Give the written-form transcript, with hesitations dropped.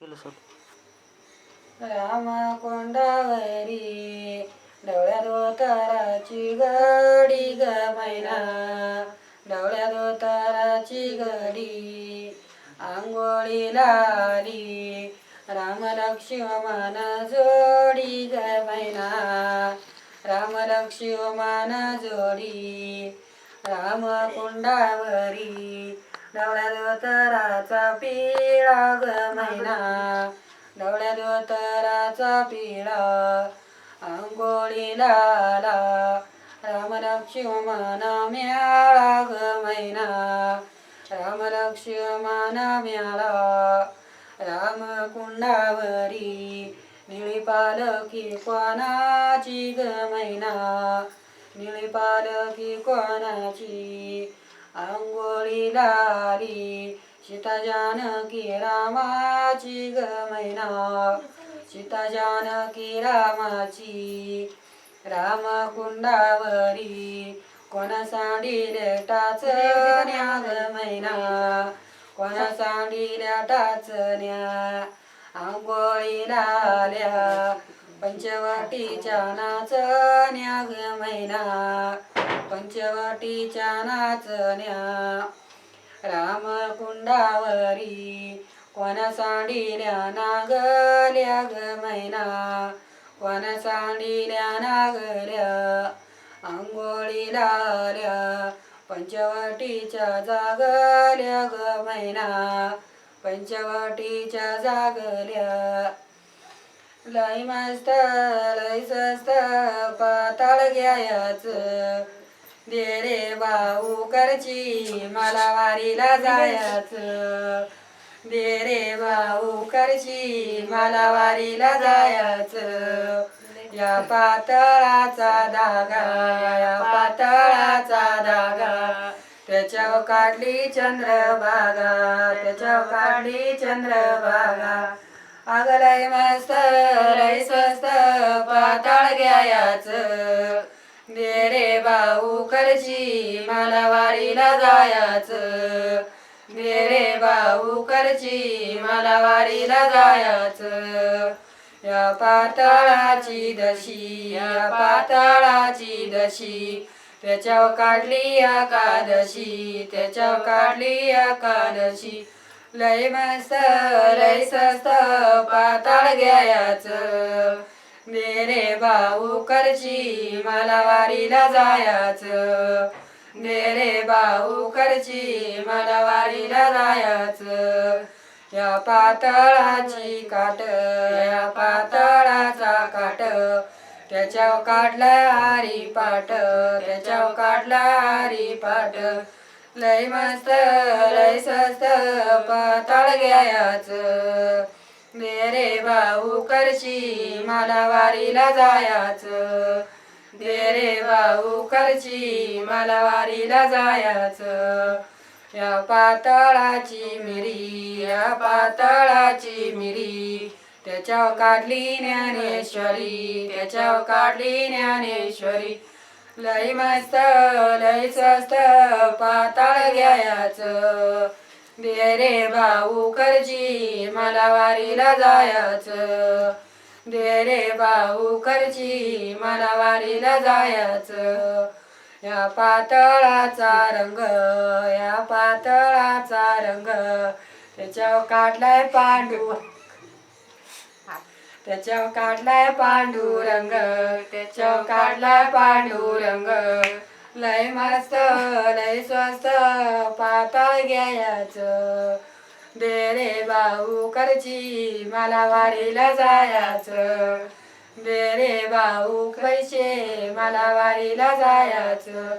केलं सोड. रामकोंडावरी डवळ्यात उताराची घडी ग मैना, डवळ्यात उताराची घडी आंघोळीला आली राम लक्ष्मण जोडी ग मैना, राम लक्ष्मण जोडी रामकुंडावरी डवळ्यात उताराचा पिळा ग मैना, डवळ्यात उताराचा पिळा आंघोळीला आला राम लक्ष्मण मेळा ग मैना, राम लक्ष्मण मेळा रामकुंडावरी निळी पालखी कोणाची ग मैना, निळी पालखी कोणाची आंघोळीला आली सीता जानकी रामाची ग मैना, सीता जानकी रामाची रामकुंडावरी कोणा सांडिले टाचण्या ग मैना, कोणा सांडिल्या टाचण्या आंघोळीला आल्या पंचवटीच्या नाचण्या ग मैना, पंचवटीच्या नाचण्या रामकुंडावरी कोणा सांडिल्या नागल्या ग मैना, कोणा सांडिल्या नागल्या आंघोळीला आल्या पंचवटीच्या जागल्या ग मैना, पंचवटीच्या जागल्या लय मस्त लय स्वस्त पाताळ घ्यायच दे रे भाऊ करची मला वारीला जायचं, दे रे भाऊ करची मला वारीला जायचं या पातळाचा धागा, या पातळाचा धागा त्याच्यावर काढली चंद्रभागा, त्याच्यावर काढली चंद्रभागा अगं लय मस्त लय स्वस्त पाताळ घ्यायचं दे रे भाऊ करची मला वारीला जायचं, दे रे भाऊ करची मला वारीला जायचं या पाताळाची दशी, या पाताळाची दशी त्याच्यावर काढली एकादशी, त्याच्यावर काढली एकादशी लय मस्त लय स्वस्त पाताळ घ्यायचं दे रे भाऊ करची मला वारीला जायचं, दे रे भाऊ करची मला वारीला जायचं या पाताळाची काट, या पाताळाचा काट त्याच्यावर काढला हरिपाठ, त्याच्यावर काढला हरिपाठ लय मस्त लय स्वस्त पाताळ घ्यायचं दे रे भाऊ करची मला वारीला जायचं, दे रे भाऊ करची मला वारीला जायचं या पाताळाची मिरी, या पाताळाची मिरी त्याच्यावर काढली ज्ञानेश्वरी, त्याच्यावर काढली ज्ञानेश्वरी लय मस्त लय स्वस्त पाताळ घ्यायचं दे रे भाऊ करची मला वारीला जायचं, दे रे भाऊ करची मला वारीला जायचं या पाताळाचा रंग, या पाताळाचा रंग त्याच्यावर काढलाय पांडू, त्याच्यावर काढलाय पांडुरंग, त्याच्यावर काढलाय पांडुरंग लय मस्त लय स्वस्त पाताळ घ्यायचं दे रे भाऊ करची मला वारीला जायचं, दे रे भाऊ पैसे मला वारीला जायचं